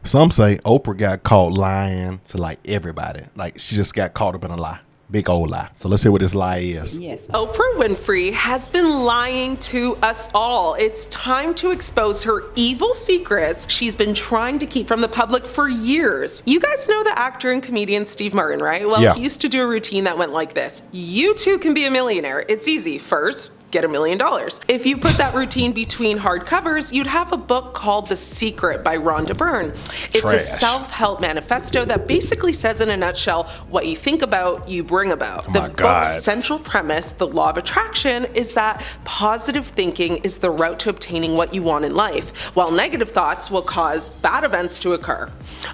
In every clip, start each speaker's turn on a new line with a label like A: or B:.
A: Some say Oprah got caught lying to like everybody. Like she just got caught up in a lie. Big old lie. So let's see what this lie is.
B: Yes.
C: Oprah Winfrey has been lying to us all. It's time to expose her evil secrets she's been trying to keep from the public for years. You guys know the actor and comedian Steve Martin, right? Well,
A: Yeah.
C: He used to do a routine that went like this. You too can be a millionaire. It's easy. First, get $1 million. If you put that routine between hardcovers, you'd have a book called The Secret by Rhonda Byrne. It's a
A: Trash.
C: self-help manifesto that basically says in a nutshell, what you think about, you bring about.
A: my
C: The
A: God.
C: book's central premise, the law of attraction, is that positive thinking is the route to obtaining what you want in life, while negative thoughts will cause bad events to occur.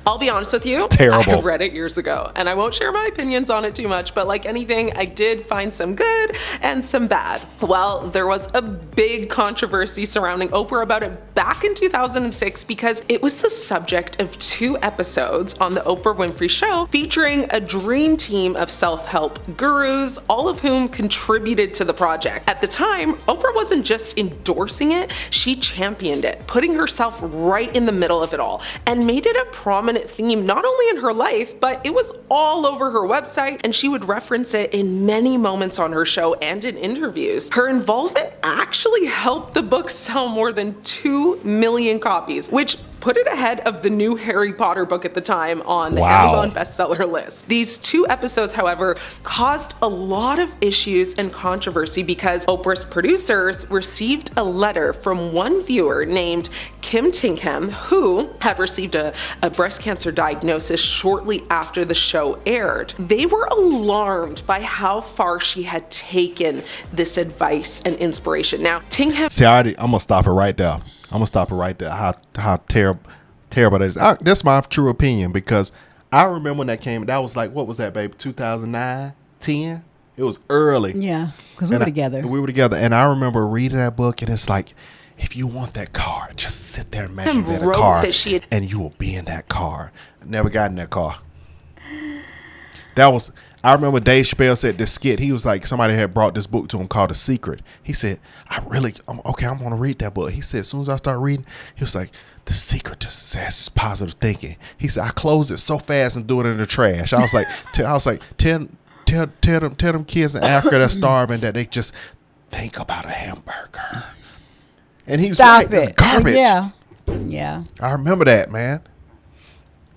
C: I'll be honest with you,
A: It's terrible.
C: I read it years ago, and I won't share my opinions on it too much, but like anything, I did find some good and some bad. Well, there was a big controversy surrounding Oprah about it back in 2006 because it was the subject of 2 episodes on the Oprah Winfrey Show featuring a dream team of self-help gurus, all of whom contributed to the project. At the time, Oprah wasn't just endorsing it, she championed it, putting herself right in the middle of it all, and made it a prominent theme not only in her life, but it was all over her website, and she would reference it in many moments on her show and in interviews. Her involvement actually helped the book sell more than 2 million copies, which put it ahead of the new Harry Potter book at the time on the
A: Wow.
C: Amazon bestseller list. These 2 episodes, however, caused a lot of issues and controversy because Oprah's producers received a letter from one viewer named Kim Tinkham, who had received a breast cancer diagnosis shortly after the show aired. They were alarmed by how far she had taken this advice and inspiration. Now, Tinkham
A: See, I'm gonna stop it right there. How terrible that is. That's my true opinion because I remember when that came. That was like, what was that, babe? 2009, 10. It was early.
B: Yeah, because we were together.
A: We were together, and I remember reading that book, and it's like, if you want that car, just sit there and imagine that
C: wrote
A: car,
C: that she had-
A: and you will be in that car. Never got in that car. That was. I remember Dave Chappelle said this skit. He was like, somebody had brought this book to him called The Secret. He said, I'm going to read that book. He said, as soon as I start reading, he was like, the secret to success is positive thinking. He said, I closed it so fast and threw it in the trash. I was like, tell them kids in Africa that's starving that they just think about a hamburger. And he's
B: Stop
A: right.
B: it.
A: It's garbage.
B: Yeah.
A: I remember that, man.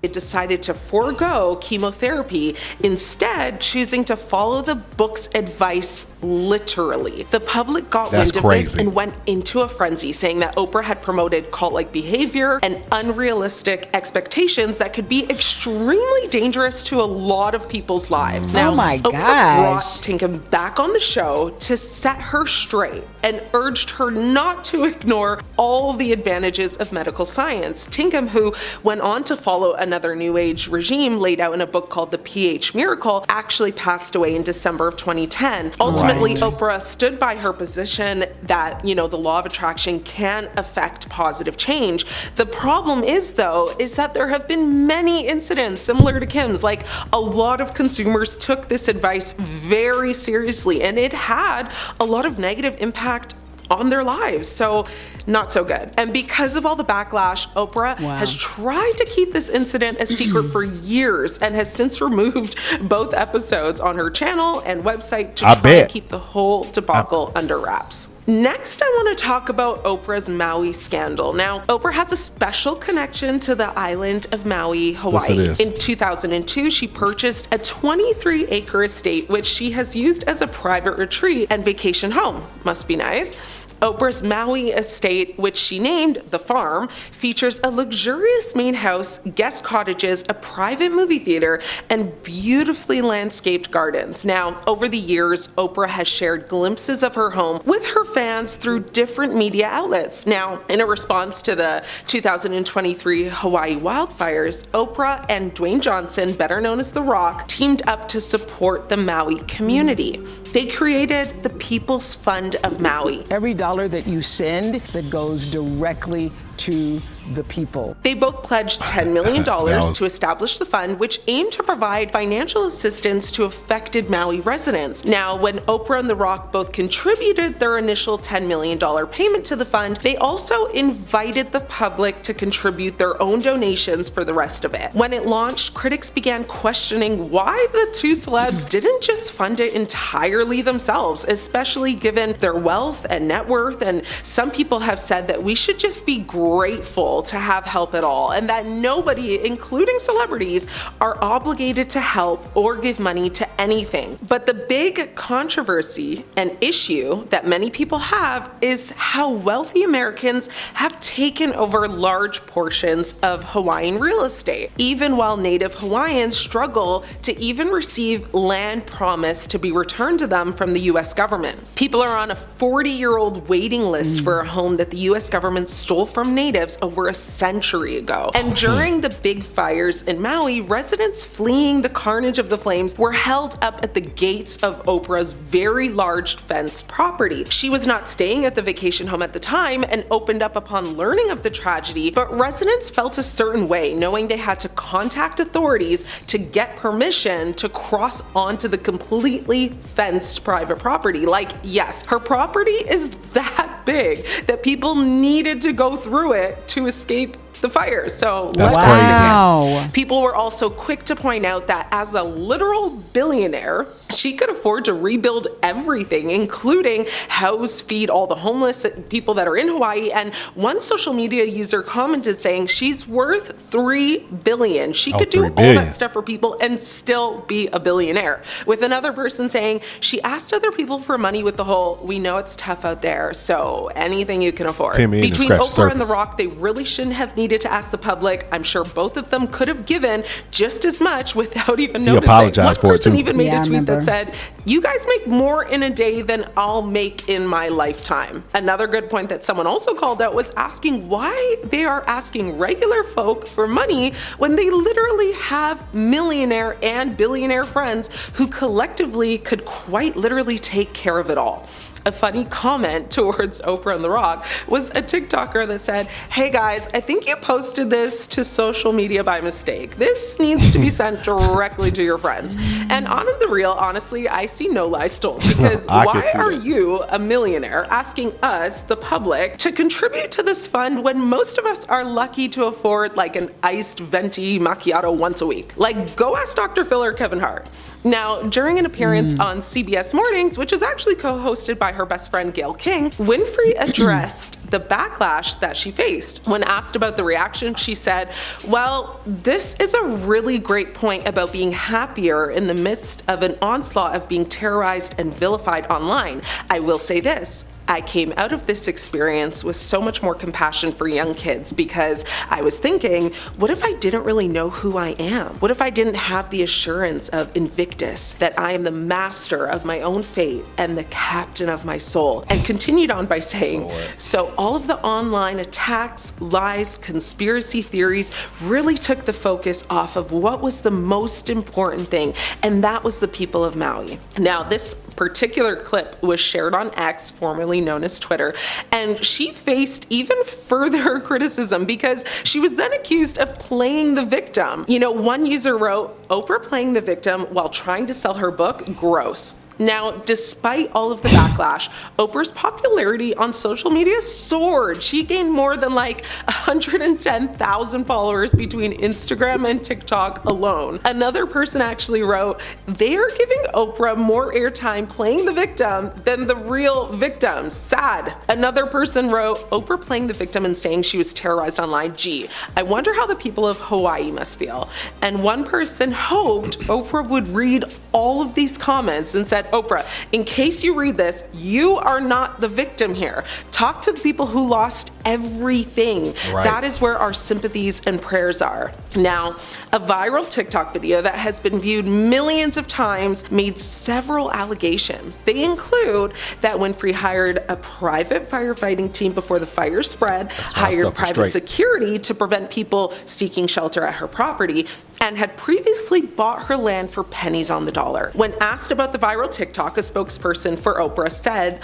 C: it decided to forego chemotherapy, instead choosing to follow the book's advice literally. The public got
A: That's
C: wind of this
A: crazy.
C: and went into a frenzy, saying that Oprah had promoted cult-like behavior and unrealistic expectations that could be extremely dangerous to a lot of people's lives. Now,
B: Oh my
C: Oprah
B: gosh.
C: brought Tinkham back on the show to set her straight and urged her not to ignore all the advantages of medical science. Tinkham, who went on to follow another New Age regime laid out in a book called The pH Miracle, actually passed away in December of 2010. Ultimately, Oprah stood by her position that, the law of attraction can affect positive change. The problem is that there have been many incidents similar to Kim's. Like, a lot of consumers took this advice very seriously, and it had a lot of negative impact on their lives. So not so good. And because of all the backlash, Oprah has tried to keep this incident a secret for years and has since removed both episodes on her channel and website to try to keep the whole debacle under wraps. Next, I want to talk about Oprah's Maui scandal. Now, Oprah has a special connection to the island of Maui, Hawaii.
A: Yes, it is.
C: In 2002, she purchased a 23-acre estate, which she has used as a private retreat and vacation home. Must be nice. Oprah's Maui estate, which she named The Farm, features a luxurious main house, guest cottages, a private movie theater, and beautifully landscaped gardens. Now, over the years, Oprah has shared glimpses of her home with her fans through different media outlets. Now, in a response to the 2023 Hawaii wildfires, Oprah and Dwayne Johnson, better known as The Rock, teamed up to support the Maui community. They created the People's Fund of Maui.
D: Every dollar that you send that goes directly to the people.
C: They both pledged $10 million to establish the fund, which aimed to provide financial assistance to affected Maui residents. Now, when Oprah and The Rock both contributed their initial $10 million payment to the fund, they also invited the public to contribute their own donations for the rest of it. When it launched, critics began questioning why the two celebs didn't just fund it entirely themselves, especially given their wealth and net worth. And some people have said that we should just be grateful to have help at all, and that nobody, including celebrities, are obligated to help or give money to anything. But the big controversy and issue that many people have is how wealthy Americans have taken over large portions of Hawaiian real estate, even while Native Hawaiians struggle to even receive land promised to be returned to them from the US government. People are on a 40-year-old waiting list for a home that the US government stole from natives over a century ago. And during the big fires in Maui, residents fleeing the carnage of the flames were held up at the gates of Oprah's very large fenced property. She was not staying at the vacation home at the time and opened up upon learning of the tragedy, but residents felt a certain way, knowing they had to contact authorities to get permission to cross onto the completely fenced private property. Like, yes, her property is that big that people needed to go through it to escape the fires. So
A: that's
B: crazy.
C: People were also quick to point out that as a literal billionaire, she could afford to rebuild everything, including house, feed all the homeless people that are in Hawaii. And one social media user commented saying she's worth $3 billion. She could do all that stuff for people and still be a billionaire. With another person saying she asked other people for money with the whole, we know it's tough out there, so anything you can afford. Between Oprah and The Rock, they really shouldn't have needed to ask the public. I'm sure both of them could have given just as much without even noticing.
A: Apologized
C: One person
A: for it too.
C: even made a tweet that said, you guys make more in a day than I'll make in my lifetime. Another good point that someone also called out was asking why they are asking regular folk for money when they literally have millionaire and billionaire friends who collectively could quite literally take care of it all. A funny comment towards Oprah and The Rock was a TikToker that said, hey guys, I think you posted this to social media by mistake. This needs to be sent directly to your friends. And on the real, honestly, I see no lies told, because why are you, a millionaire, asking us, the public, to contribute to this fund when most of us are lucky to afford like an iced venti macchiato once a week? Like, go ask Dr. Phil or Kevin Hart. Now, during an appearance on CBS Mornings, which is actually co-hosted by her best friend Gayle King, Winfrey addressed the backlash that she faced. When asked about the reaction, she said, well, this is a really great point about being happier in the midst of an onslaught of being terrorized and vilified online. I will say this. I came out of this experience with so much more compassion for young kids, because I was thinking, what if I didn't really know who I am? What if I didn't have the assurance of Invictus, that I am the master of my own fate and the captain of my soul? And continued on by saying, so all of the online attacks, lies, conspiracy theories really took the focus off of what was the most important thing, and that was the people of Maui. Now, this particular clip was shared on X, formerly known as Twitter, and she faced even further criticism because she was then accused of playing the victim. You know, one user wrote, Oprah playing the victim while trying to sell her book, gross. Now, despite all of the backlash, Oprah's popularity on social media soared. She gained more than like 110,000 followers between Instagram and TikTok alone. Another person actually wrote, they are giving Oprah more airtime playing the victim than the real victims. Sad. Another person wrote, Oprah playing the victim and saying she was terrorized online. Gee, I wonder how the people of Hawaii must feel. And one person hoped Oprah would read all of these comments and said, Oprah, in case you read this, you are not the victim here. Talk to the people who lost everything. Right. That is where our sympathies and prayers are. Now, a viral TikTok video that has been viewed millions of times made several allegations. They include that Winfrey hired a private firefighting team before the fire spread, hired private security to prevent people seeking shelter at her property, and had previously bought her land for pennies on the dollar. When asked about the viral TikTok, a spokesperson for Oprah said,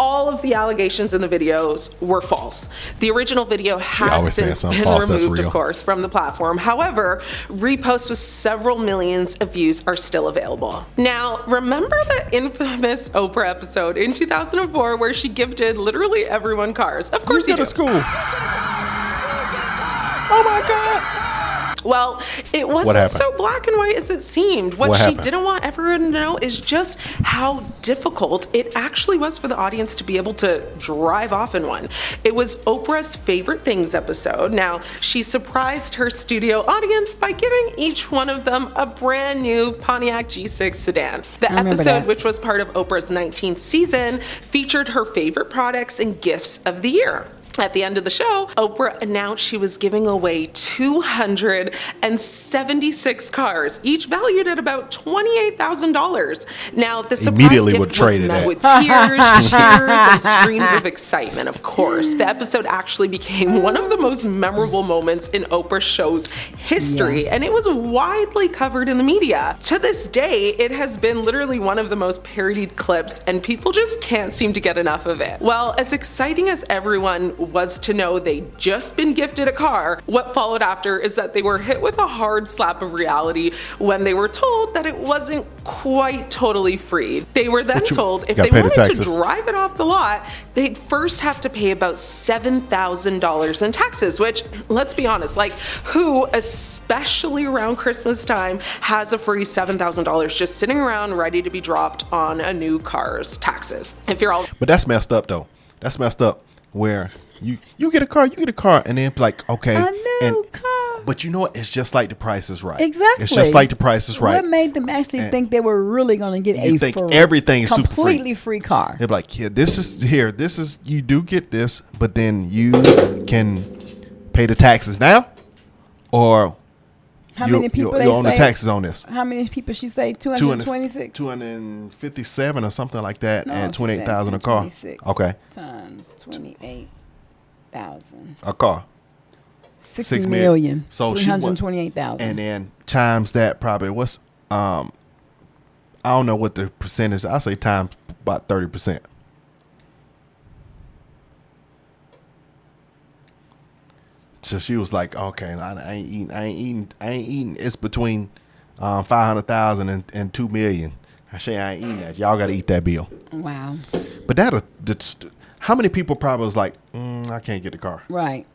C: all of the allegations in the videos were false. The original video has since been removed, of course, from the platform. However, reposts with several millions of views are still available. Now, remember the infamous Oprah episode in 2004 where she gifted literally everyone cars? Of course you do.
A: School. Oh my God.
C: Well, it wasn't so black and white as it seemed. What she didn't want everyone to know is just how difficult it actually was for the audience to be able to drive off in one. It was Oprah's Favorite Things episode. Now, she surprised her studio audience by giving each one of them a brand new Pontiac G6 sedan. The episode, which was part of Oprah's 19th season, featured her favorite products and gifts of the year. At the end of the show, Oprah announced she was giving away 276 cars, each valued at about $28,000. Now, the surprise gift was met with tears, cheers, and screams of excitement, of course. The episode actually became one of the most memorable moments in Oprah's show's history, and it was widely covered in the media. To this day, it has been literally one of the most parodied clips, and people just can't seem to get enough of it. Well, as exciting as everyone was to know they'd just been gifted a car, what followed after is that they were hit with a hard slap of reality when they were told that it wasn't quite totally free. They were then told if they wanted to drive it off the lot, they'd first have to pay about $7,000 in taxes, which, let's be honest, like, who, especially around Christmas time, has a free $7,000 just sitting around ready to be dropped on a new car's taxes? If you're all...
A: But that's messed up, though. That's messed up where you get a car, and then like, okay,
B: a new car.
A: But you know what? It's just like The Price is Right.
B: Exactly.
A: It's just like The Price is Right.
B: What made them actually think they were really going to get
A: everything's
B: completely free car?
A: They're like, yeah, this is you do get this, but then you can pay the taxes now, or
B: how many people
A: you own the taxes on this?
B: How many people she say? 226,
A: 257 or something like that, and 28,000 a car. Okay.
B: Times 28,000.
A: A car.
B: 6 million.
A: So
B: 328,000.
A: And then times that probably what's I don't know what the percentage. I say times about 30%. So she was like, okay, I ain't eating. It's between 500,000 and 2 million. I say I ain't eating that. Y'all got to eat that bill.
B: Wow.
A: But how many people probably was like, I can't get the car.
B: Right.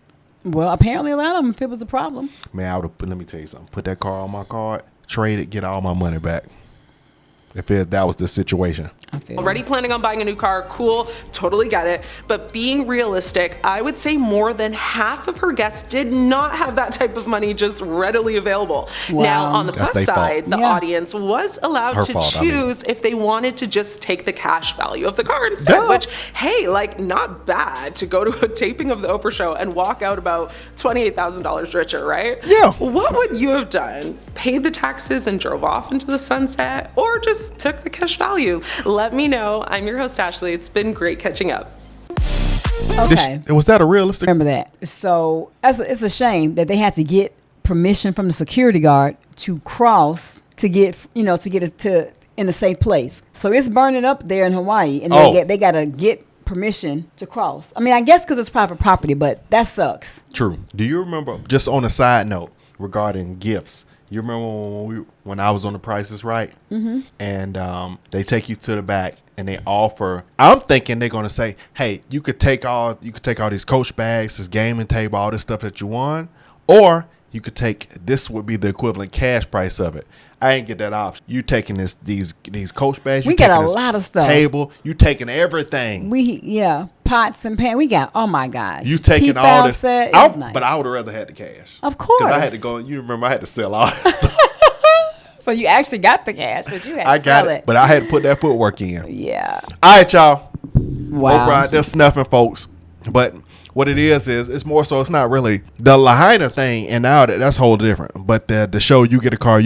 B: Well, apparently a lot of them, if it was a problem.
A: Man, let me tell you something. Put that car on my card, trade it, get all my money back. If that was the situation.
C: Already planning on buying a new car, cool, totally get it. But being realistic, I would say more than half of her guests did not have that type of money just readily available.
B: Wow.
C: Now, on the plus side, the audience was allowed to choose if they wanted to just take the cash value of the car instead, which, hey, like, not bad to go to a taping of the Oprah show and walk out about $28,000 richer, right?
A: Yeah.
C: What would you have done? Paid the taxes and drove off into the sunset, or just took the cash value? Let me know. I'm your host, Ashley. It's been great catching up.
B: Okay.
A: Was that a realistic?
B: Remember that. So it's a shame that they had to get permission from the security guard to cross to get it to in a safe place. So it's burning up there in Hawaii, and they got to get permission to cross. I mean, I guess because it's private property, but that sucks.
A: True. Do you remember, just on a side note regarding gifts, you remember when I was on The Price is Right? Mm-hmm. And they take you to the back and they offer, I'm thinking they're going to say, hey, you could take all these Coach bags, this gaming table, all this stuff that you won, or you could take, this would be the equivalent cash price of it. I ain't get that option. You taking these Coach bags.
B: We got a lot of stuff.
A: Table. You taking everything.
B: Pots and pans. We got, oh my gosh.
A: You taking all this.
B: Nice.
A: But I would have rather had the cash.
B: Of course.
A: Because I had to go. You remember I had to sell all that stuff.
B: So you actually got the cash, but you had to sell it.
A: But I had to put that footwork in.
B: Yeah.
A: All right, y'all.
B: Wow.
A: Oprah, they're snuffing folks. But what it is it's more so, it's not really the Lahaina thing, and now that's whole different. But the show you get a car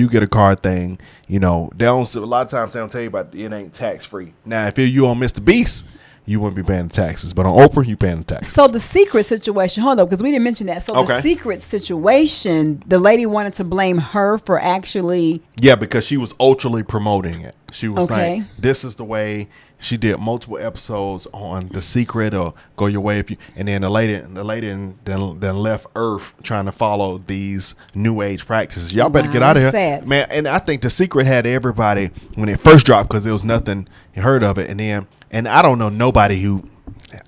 A: thing, they don't, a lot of times they don't tell you about it ain't tax free. Now if you on Mr. Beast, you wouldn't be paying the taxes, but on Oprah you paying the taxes.
B: So the secret situation, hold up, because we didn't mention that. So the secret situation, the lady wanted to blame her for actually,
A: because she was ultrally promoting it. She was like, this is the way She did multiple episodes on The Secret or Go Your Way If You. And then the lady then left Earth trying to follow these new age practices. Y'all better get out of here,
B: sad.
A: man. And I think The Secret had everybody when it first dropped because there was nothing heard of it. And I don't know nobody who.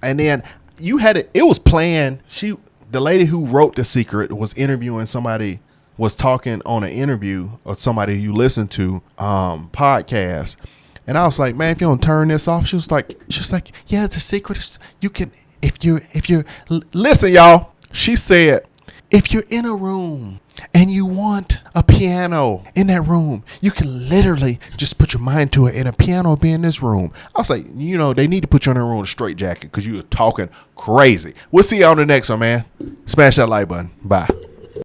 A: And then you had it. It was planned. The lady who wrote The Secret was interviewing somebody. Was talking on an interview or somebody you listen to podcast, and I was like, man, if you don't turn this off, she was like, yeah, The Secret is you can if you listen, y'all. She said, if you're in a room and you want a piano in that room, you can literally just put your mind to it, and a piano will be in this room. I was like, they need to put you in a room with a straight jacket because you were talking crazy. We'll see you on the next one, man. Smash that like button. Bye.